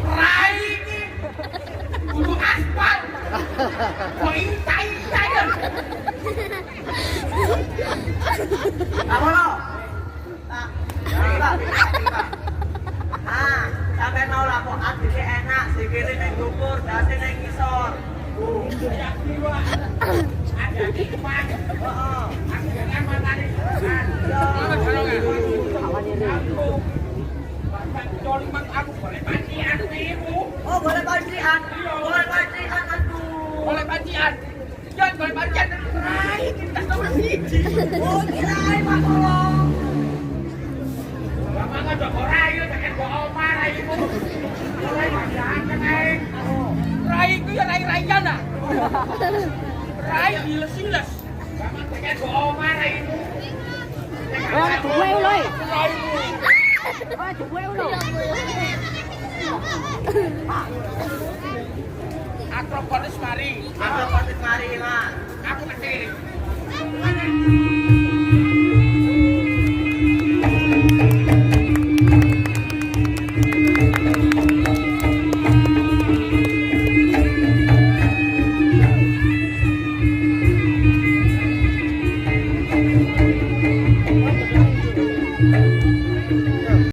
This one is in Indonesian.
Rai ini kudu aspal. Kok intai saya. Apa lo? Ah, sampai mau laporan jadi enak, sikile ning dhuwur, dase ning ngisor. Ada di depan. Heeh. Aku jangan matane. Coli mat aku boleh pancian ibu. Oh, boleh pancian. Boleh pancian aduh. Boleh pancian. Jangan boleh pancian. Rai, kita nomor 1. Oh, kirain Pak tolong. Bapak enggak ada ora yo tekan kok omah rai ibu. Rai jangan tekan. Rai ku ya rai-raian ah. Rai diles-iles. Bapak tekan kok omah rai ibu. Oh, duwe lho. Rai. Oh, duwe lho. Akropolis mari, Mas. Aku ngerti.